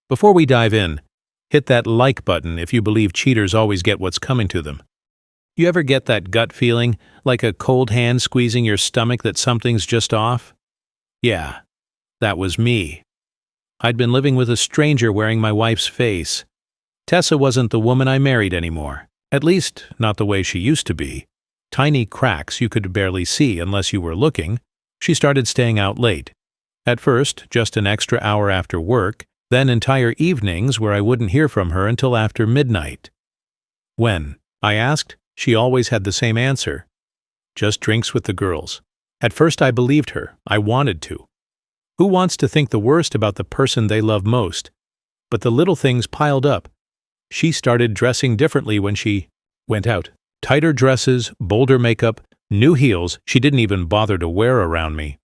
Before we dive in, hit that like button if you believe cheaters always get what's coming to them. You ever get that gut feeling, like a cold hand squeezing your stomach that something's just off? Yeah, that was me. I'd been living with a stranger wearing my wife's face. Tessa wasn't the woman I married anymore, at least not the way she used to be. Tiny cracks you could barely see unless you were looking. She started staying out late. At first, just an extra hour after work, then entire evenings where I wouldn't hear from her until after midnight. When I asked, she always had the same answer. Just drinks with the girls. At first I believed her. I wanted to. Who wants to think the worst about the person they love most? But the little things piled up. She started dressing differently when she went out. Tighter dresses, bolder makeup, new heels she didn't even bother to wear around me.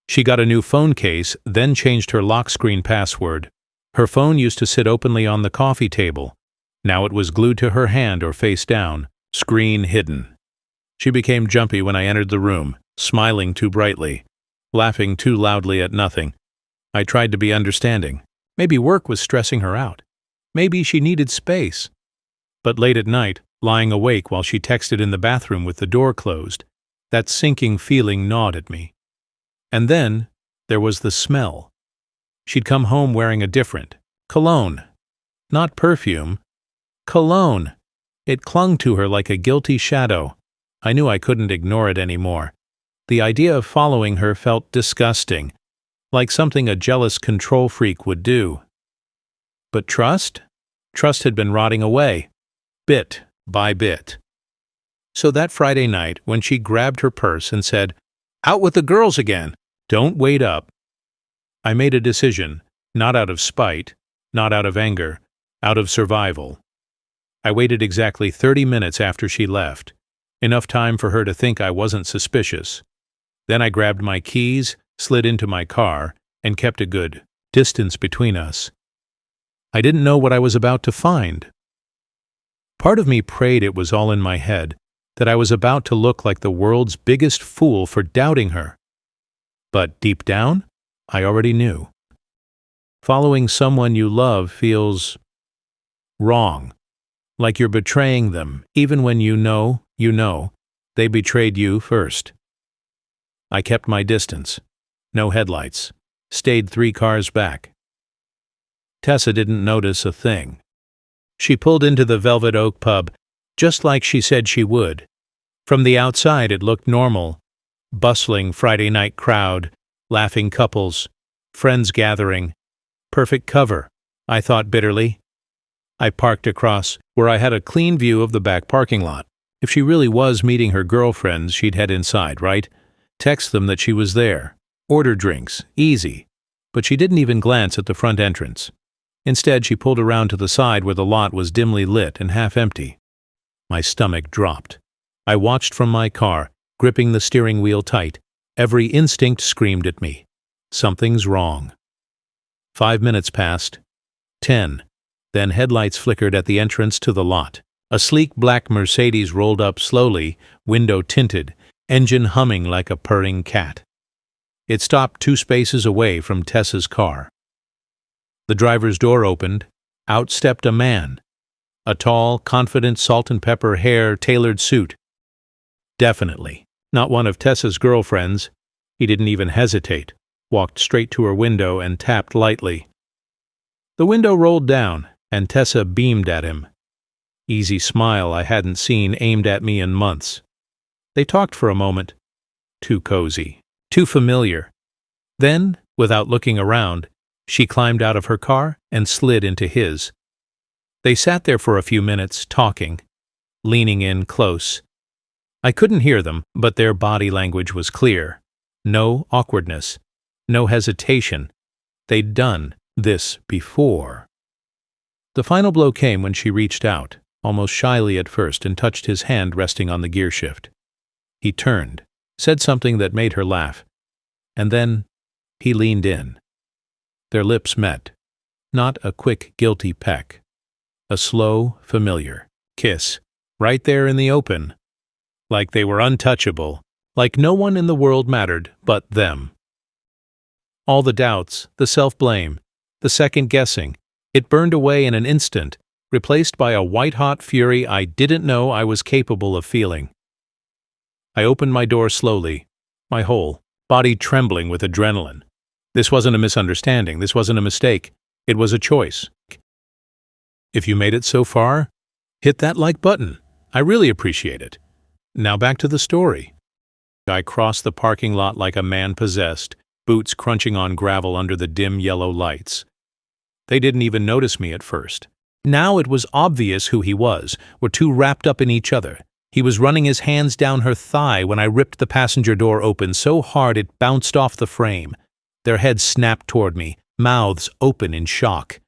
She got a new phone case, then changed her lock screen password. Her phone used to sit openly on the coffee table. Now it was glued to her hand or face down, screen hidden. She became jumpy when I entered the room, smiling too brightly, laughing too loudly at nothing. I tried to be understanding. Maybe work was stressing her out. Maybe she needed space. But late at night, lying awake while she texted in the bathroom with the door closed, that sinking feeling gnawed at me. And then there was the smell. She'd come home wearing a different cologne. Not perfume. Cologne. It clung to her like a guilty shadow. I knew I couldn't ignore it anymore. The idea of following her felt disgusting, like something a jealous control freak would do. But trust? Trust had been rotting away, bit by bit. So that Friday night, when she grabbed her purse and said, "Out with the girls again, don't wait up," I made a decision, not out of spite, not out of anger, out of survival. I waited exactly 30 minutes after she left, enough time for her to think I wasn't suspicious. Then I grabbed my keys, slid into my car, and kept a good distance between us. I didn't know what I was about to find. Part of me prayed it was all in my head, that I was about to look like the world's biggest fool for doubting her. But deep down, I already knew. Following someone you love feels wrong, like you're betraying them, even when you know they betrayed you first. I kept my distance. No headlights. Stayed 3 cars back. Tessa didn't notice a thing. She pulled into the Velvet Oak pub, just like she said she would. From the outside it looked normal. Bustling Friday night crowd, laughing couples, friends gathering. Perfect cover, I thought bitterly. I parked across, where I had a clean view of the back parking lot. If she really was meeting her girlfriends, she'd head inside, right? Text them that she was there. Order drinks, easy. But she didn't even glance at the front entrance. Instead, she pulled around to the side where the lot was dimly lit and half empty. My stomach dropped. I watched from my car, gripping the steering wheel tight. Every instinct screamed at me. Something's wrong. 5 minutes passed. 10. Then headlights flickered at the entrance to the lot. A sleek black Mercedes rolled up slowly, window tinted, engine humming like a purring cat. It stopped 2 spaces away from Tessa's car. The driver's door opened. Out stepped a man. A tall, confident, salt-and-pepper hair, tailored suit. Definitely not one of Tessa's girlfriends. He didn't even hesitate, walked straight to her window and tapped lightly. The window rolled down, and Tessa beamed at him. Easy smile I hadn't seen aimed at me in months. They talked for a moment. Too cozy, too familiar. Then, without looking around, she climbed out of her car and slid into his. They sat there for a few minutes, talking, leaning in close. I couldn't hear them, but their body language was clear. No awkwardness, no hesitation. They'd done this before. The final blow came when she reached out, almost shyly at first, and touched his hand resting on the gear shift. He turned, said something that made her laugh, and then he leaned in. Their lips met. Not a quick, guilty peck. A slow, familiar kiss, right there in the open. Like they were untouchable, like no one in the world mattered but them. All the doubts, the self-blame, the second-guessing, It burned away in an instant, replaced by a white-hot fury I didn't know I was capable of feeling. I opened my door slowly, my whole body trembling with adrenaline. This wasn't a misunderstanding. This wasn't a mistake. It was a choice. If you made it so far, hit that like button. I really appreciate it. Now back to the story. I crossed the parking lot like a man possessed, boots crunching on gravel under the dim yellow lights. They didn't even notice me at first. Now it was obvious who he was. We're too wrapped up in each other. He was running his hands down her thigh when I ripped the passenger door open so hard it bounced off the frame. Their heads snapped toward me, mouths open in shock.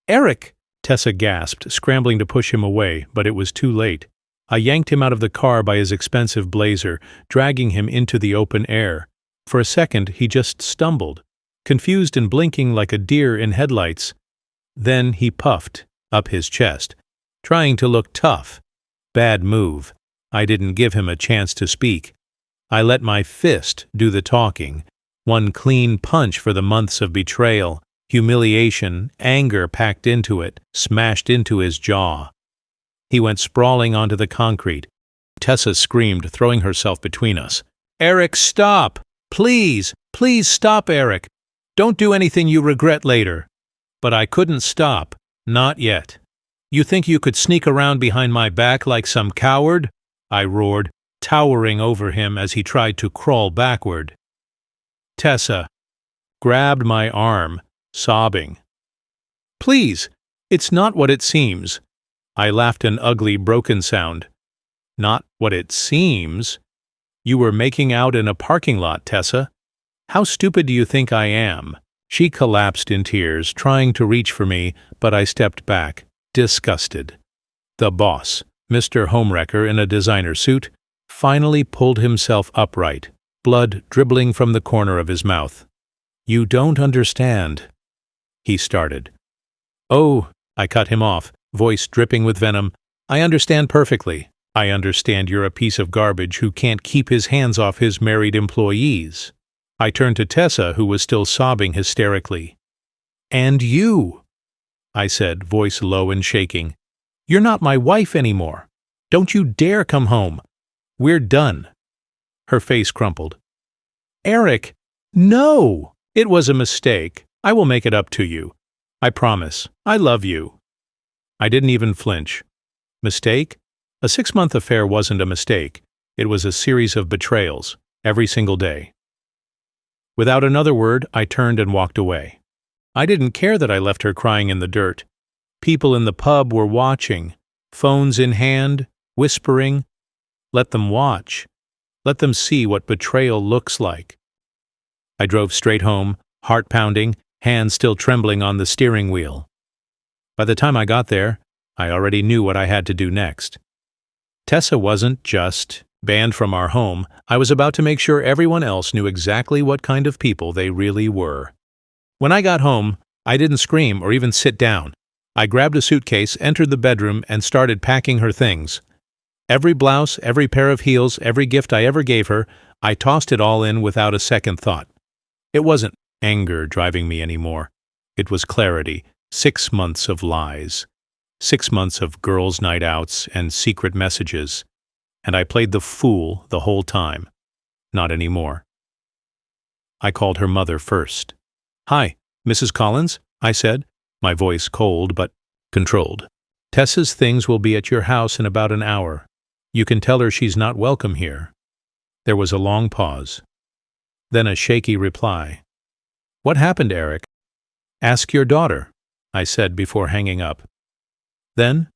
"Eric!" Tessa gasped, scrambling to push him away, but it was too late. I yanked him out of the car by his expensive blazer, dragging him into the open air. For a second, he just stumbled, confused and blinking like a deer in headlights. Then he puffed up his chest, trying to look tough. Bad move. I didn't give him a chance to speak. I let my fist do the talking. One clean punch for the months of betrayal, humiliation, anger packed into it, smashed into his jaw. He went sprawling onto the concrete. Tessa screamed, throwing herself between us. "Eric, stop! Please, please stop, Eric! Don't do anything you regret later." But I couldn't stop. Not yet. "You think you could sneak around behind my back like some coward?" I roared, towering over him as he tried to crawl backward. Tessa grabbed my arm, sobbing. "Please, it's not what it seems." I laughed an ugly, broken sound. "Not what it seems? You were making out in a parking lot, Tessa. How stupid do you think I am?" She collapsed in tears, trying to reach for me, but I stepped back, disgusted. The boss, Mr. Homewrecker in a designer suit, finally pulled himself upright, blood dribbling from the corner of his mouth. "You don't understand," he started. "Oh," I cut him off, voice dripping with venom. "I understand perfectly. I understand you're a piece of garbage who can't keep his hands off his married employees." I turned to Tessa, who was still sobbing hysterically. "And you," I said, voice low and shaking. "You're not my wife anymore. Don't you dare come home. We're done." Her face crumpled. "Eric, no! It was a mistake. I will make it up to you. I promise. I love you." I didn't even flinch. Mistake? A 6-month affair wasn't a mistake. It was a series of betrayals, every single day. Without another word, I turned and walked away. I didn't care that I left her crying in the dirt. People in the pub were watching, phones in hand, whispering. Let them watch. Let them see what betrayal looks like. I drove straight home, heart pounding, hands still trembling on the steering wheel. By the time I got there, I already knew what I had to do next. Tessa wasn't just banned from our home. I was about to make sure everyone else knew exactly what kind of people they really were. When I got home, I didn't scream or even sit down. I grabbed a suitcase, entered the bedroom, and started packing her things. Every blouse, every pair of heels, every gift I ever gave her, I tossed it all in without a second thought. It wasn't anger driving me anymore. It was clarity. 6 months of lies. 6 months of girls' night outs and secret messages. And I played the fool the whole time. Not anymore. I called her mother first. "Hi, Mrs. Collins," I said, my voice cold but controlled. "Tessa's things will be at your house in about an hour. You can tell her she's not welcome here." There was a long pause. Then a shaky reply. "What happened, Eric?" "Ask your daughter," I said before hanging up. Then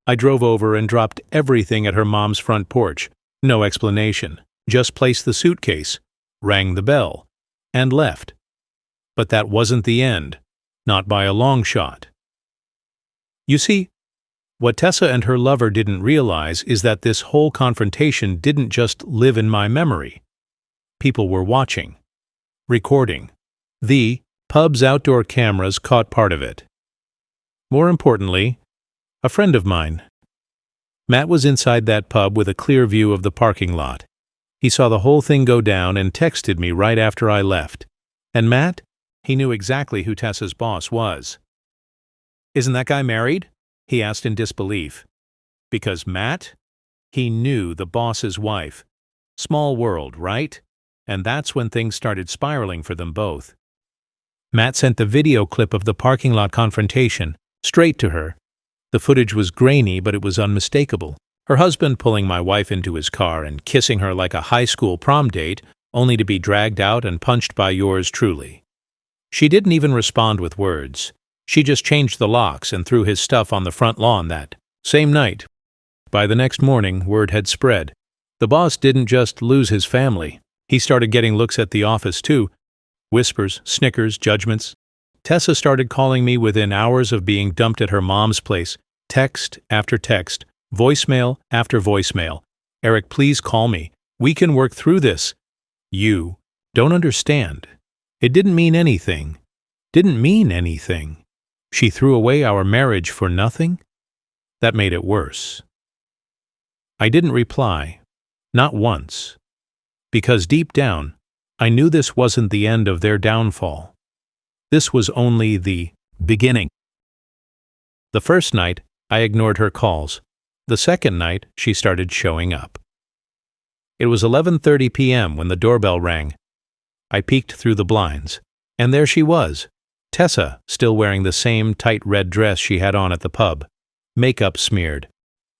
I drove over and dropped everything at her mom's front porch. No explanation. Just placed the suitcase, rang the bell, and left. But that wasn't the end. Not by a long shot. You see, what Tessa and her lover didn't realize is that this whole confrontation didn't just live in my memory. People were watching, recording. The pub's outdoor cameras caught part of it. More importantly, a friend of mine. Matt was inside that pub with a clear view of the parking lot. He saw the whole thing go down and texted me right after I left. And Matt? He knew exactly who Tessa's boss was. "Isn't that guy married?" he asked in disbelief. Because Matt? He knew the boss's wife. Small world, right? And that's when things started spiraling for them both. Matt sent the video clip of the parking lot confrontation straight to her. The footage was grainy, but it was unmistakable. Her husband pulling my wife into his car and kissing her like a high school prom date, only to be dragged out and punched by yours truly. She didn't even respond with words. She just changed the locks and threw his stuff on the front lawn that same night. By the next morning, word had spread. The boss didn't just lose his family. He started getting looks at the office too. Whispers, snickers, judgments. Tessa started calling me within hours of being dumped at her mom's place. Text after text. Voicemail after voicemail. "Eric, please call me. We can work through this." You don't understand. It didn't mean anything. Didn't mean anything. She threw away our marriage for nothing? That made it worse. I didn't reply. Not once. Because deep down, I knew this wasn't the end of their downfall. This was only the beginning. The first night, I ignored her calls. The second night, she started showing up. It was 11:30 p.m. when the doorbell rang. I peeked through the blinds, and there she was, Tessa, still wearing the same tight red dress she had on at the pub, makeup smeared,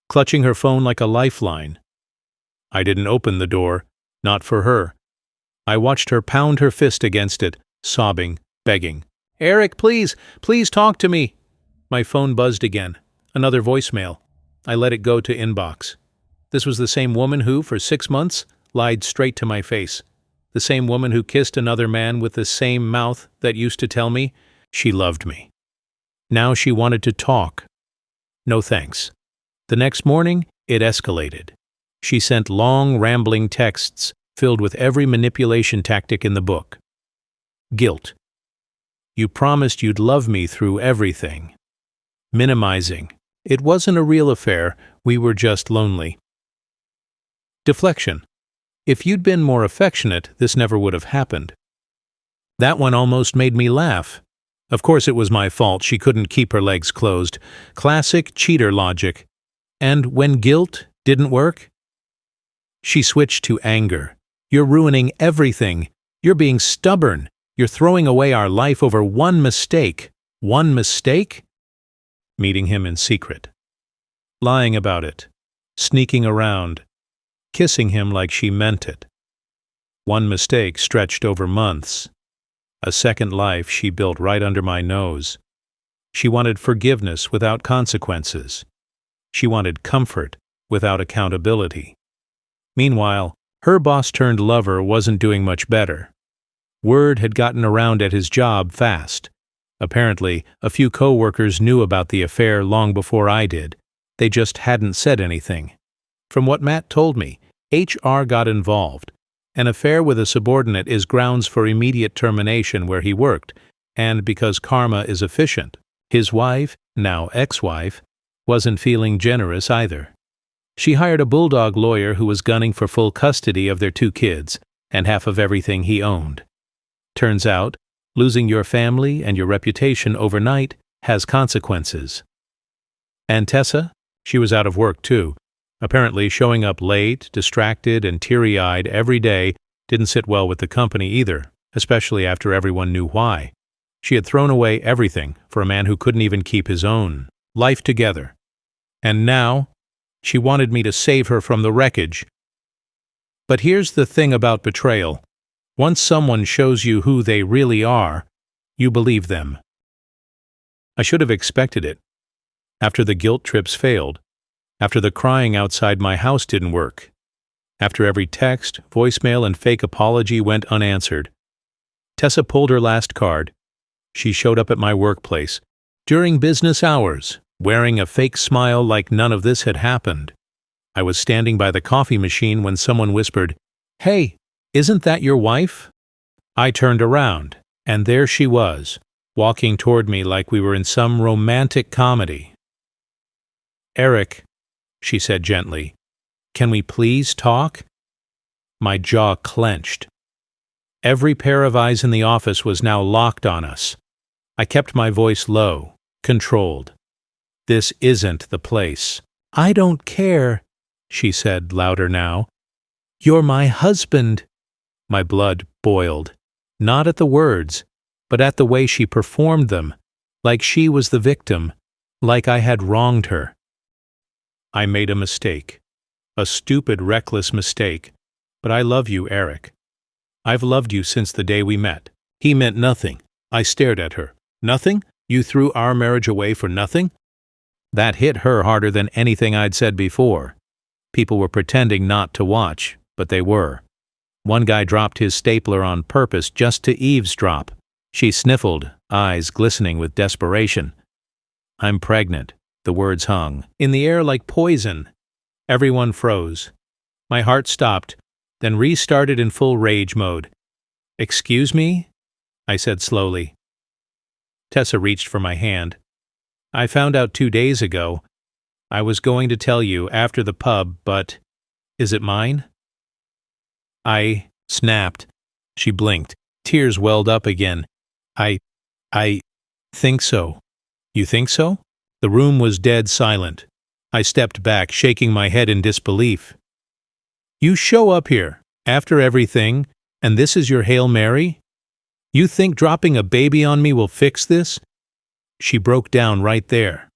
clutching her phone like a lifeline. I didn't open the door, not for her. I watched her pound her fist against it, sobbing, begging. "Eric, please, please talk to me." My phone buzzed again. Another voicemail. I let it go to inbox. This was the same woman who, for 6 months, lied straight to my face. The same woman who kissed another man with the same mouth that used to tell me she loved me. Now she wanted to talk. No thanks. The next morning, it escalated. She sent long, rambling texts filled with every manipulation tactic in the book. Guilt. "You promised you'd love me through everything." Minimizing. "It wasn't a real affair, we were just lonely." Deflection. "If you'd been more affectionate, this never would have happened." That one almost made me laugh. Of course it was my fault she couldn't keep her legs closed. Classic cheater logic. And when guilt didn't work? She switched to anger. "You're ruining everything. You're being stubborn. You're throwing away our life over one mistake." One mistake? Meeting him in secret. Lying about it. Sneaking around. Kissing him like she meant it. One mistake stretched over months. A second life she built right under my nose. She wanted forgiveness without consequences. She wanted comfort without accountability. Meanwhile, her boss-turned-lover wasn't doing much better. Word had gotten around at his job fast. Apparently, a few co-workers knew about the affair long before I did. They just hadn't said anything. From what Matt told me, HR got involved. An affair with a subordinate is grounds for immediate termination where he worked, and because karma is efficient. His wife, now ex-wife, wasn't feeling generous either. She hired a bulldog lawyer who was gunning for full custody of their 2 kids and half of everything he owned. Turns out, losing your family and your reputation overnight has consequences. And Tessa? She was out of work too. Apparently showing up late, distracted, and teary-eyed every day didn't sit well with the company either, especially after everyone knew why. She had thrown away everything for a man who couldn't even keep his own life together. And now, she wanted me to save her from the wreckage. But here's the thing about betrayal. Once someone shows you who they really are, you believe them. I should have expected it. After the guilt trips failed, after the crying outside my house didn't work, after every text, voicemail, and fake apology went unanswered, Tessa pulled her last card. She showed up at my workplace, during business hours, wearing a fake smile like none of this had happened. I was standing by the coffee machine when someone whispered, "Hey, isn't that your wife?" I turned around, and there she was, walking toward me like we were in some romantic comedy. "Eric," she said gently, "can we please talk?" My jaw clenched. Every pair of eyes in the office was now locked on us. I kept my voice low. controlled. This isn't the place. I don't care, she said louder now. You're my husband. My blood boiled, not at the words, but at the way she performed them, like she was the victim, like I had wronged her. I made a mistake. A stupid, reckless mistake. But I love you, Eric. I've loved you since the day we met. He meant nothing. I stared at her. Nothing? You threw our marriage away for nothing? That hit her harder than anything I'd said before. People were pretending not to watch, but they were. One guy dropped his stapler on purpose just to eavesdrop. She sniffled, eyes glistening with desperation. I'm pregnant, the words hung, in the air like poison. Everyone froze. My heart stopped, then restarted in full rage mode. Excuse me? I said slowly. Tessa reached for my hand. I found out 2 days ago. I was going to tell you after the pub, but is it mine? I snapped. She blinked. Tears welled up again. I think so. You think so? The room was dead silent. I stepped back, shaking my head in disbelief. You show up here, after everything, and this is your Hail Mary? You think dropping a baby on me will fix this? She broke down right there.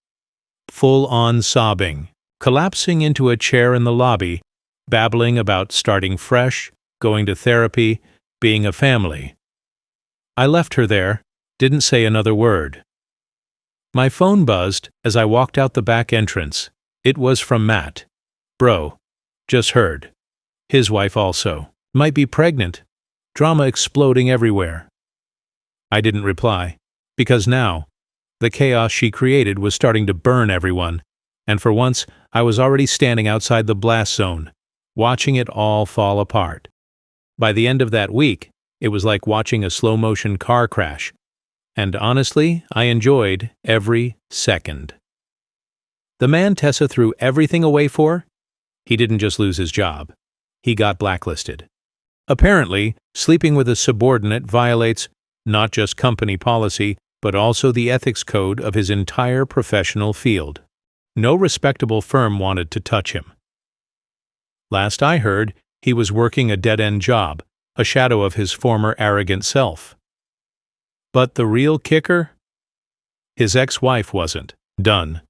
Full-on sobbing, collapsing into a chair in the lobby, babbling about starting fresh, going to therapy, being a family. I left her there, didn't say another word. My phone buzzed as I walked out the back entrance. It was from Matt. Bro, just heard. His wife also. Might be pregnant. Drama exploding everywhere. I didn't reply, because now, the chaos she created was starting to burn everyone, and for once I was already standing outside the blast zone, watching it all fall apart. By the end of that week, it was like watching a slow-motion car crash, and honestly, I enjoyed every second. The man Tessa threw everything away for? He didn't just lose his job. He got blacklisted. Apparently, sleeping with a subordinate violates not just company policy, but also the ethics code of his entire professional field. No respectable firm wanted to touch him. Last I heard, he was working a dead-end job, a shadow of his former arrogant self. But the real kicker? His ex-wife wasn't. Done.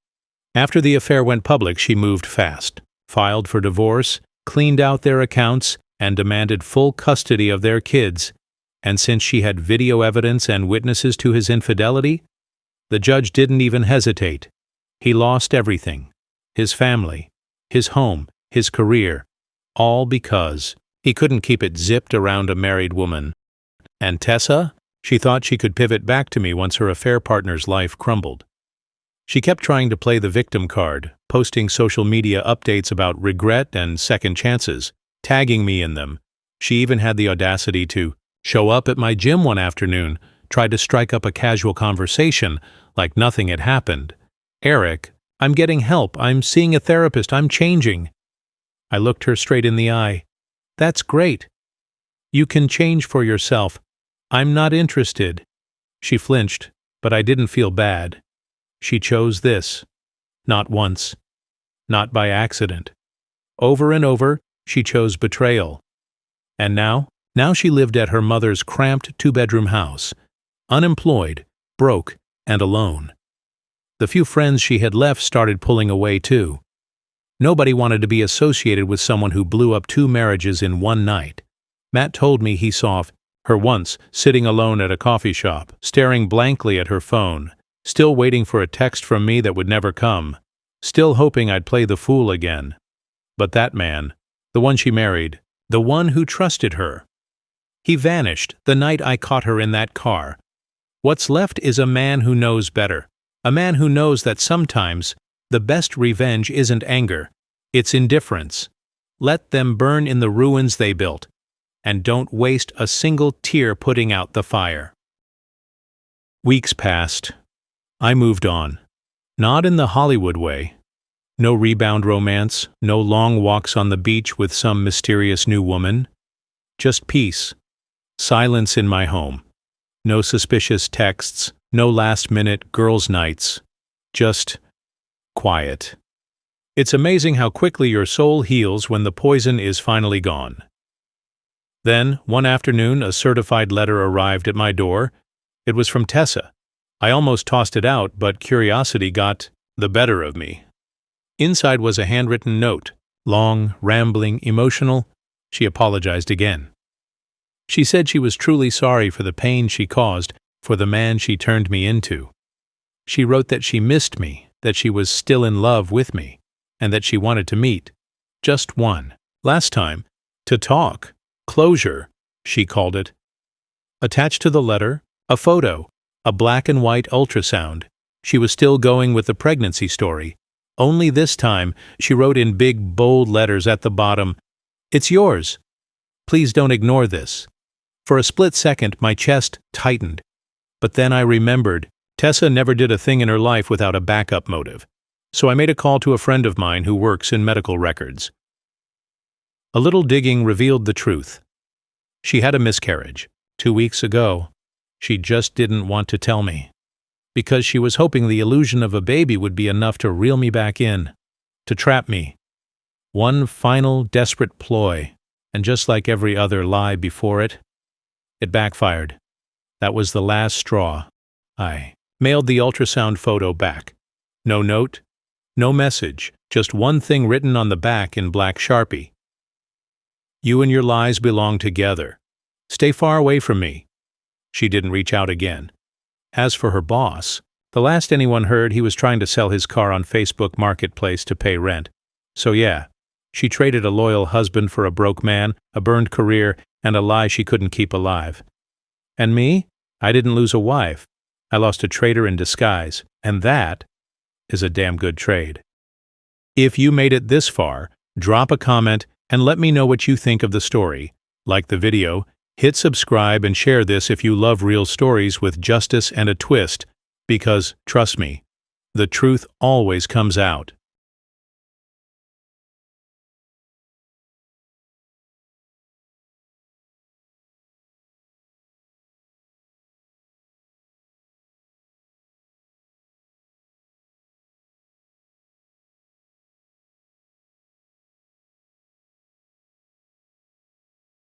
After the affair went public, she moved fast, filed for divorce, cleaned out their accounts, and demanded full custody of their kids. And since she had video evidence and witnesses to his infidelity, the judge didn't even hesitate. He lost everything. His family, his home, his career, all because he couldn't keep it zipped around a married woman. And Tessa? She thought she could pivot back to me once her affair partner's life crumbled. She kept trying to play the victim card, posting social media updates about regret and second chances, tagging me in them. She even had the audacity to show up at my gym one afternoon, tried to strike up a casual conversation like nothing had happened. Eric, I'm getting help, I'm seeing a therapist, I'm changing. I looked her straight in the eye. That's great. You can change for yourself. I'm not interested. She flinched, but I didn't feel bad. She chose this. Not once. Not by accident. Over and over, she chose betrayal. And now she lived at her mother's cramped two-bedroom house, unemployed, broke, and alone. The few friends she had left started pulling away too. Nobody wanted to be associated with someone who blew up 2 marriages in one night. Matt told me he saw her once sitting alone at a coffee shop, staring blankly at her phone, still waiting for a text from me that would never come, still hoping I'd play the fool again. But that man, the one she married, the one who trusted her, he vanished the night I caught her in that car. What's left is a man who knows better, a man who knows that sometimes the best revenge isn't anger, it's indifference. Let them burn in the ruins they built, and don't waste a single tear putting out the fire. Weeks passed. I moved on. Not in the Hollywood way. No rebound romance, no long walks on the beach with some mysterious new woman. Just peace. Silence in my home. No suspicious texts, no last-minute girls' nights, just quiet. It's amazing how quickly your soul heals when the poison is finally gone. Then, one afternoon, a certified letter arrived at my door. It was from Tessa. I almost tossed it out, but curiosity got the better of me. Inside was a handwritten note, long, rambling, emotional. She apologized again. She said she was truly sorry for the pain she caused, for the man she turned me into. She wrote that she missed me, that she was still in love with me, and that she wanted to meet. Just one. Last time. To talk. Closure, she called it. Attached to the letter, a photo, a black and white ultrasound. She was still going with the pregnancy story. Only this time, she wrote in big, bold letters at the bottom, "It's yours. Please don't ignore this." For a split second, my chest tightened. But then I remembered, Tessa never did a thing in her life without a backup motive. So I made a call to a friend of mine who works in medical records. A little digging revealed the truth. She had a miscarriage 2 weeks ago. She just didn't want to tell me, because she was hoping the illusion of a baby would be enough to reel me back in, to trap me. One final, desperate ploy, and just like every other lie before it, it backfired. That was the last straw. I mailed the ultrasound photo back. No note, no message, just one thing written on the back in black Sharpie. "You and your lies belong together. Stay far away from me." She didn't reach out again. As for her boss, the last anyone heard, he was trying to sell his car on Facebook Marketplace to pay rent. So yeah, she traded a loyal husband for a broke man, a burned career, and a lie she couldn't keep alive. And me? I didn't lose a wife. I lost a traitor in disguise, and that is a damn good trade. If you made it this far, drop a comment and let me know what you think of the story. Like the video, hit subscribe and share this if you love real stories with justice and a twist, because, trust me, the truth always comes out.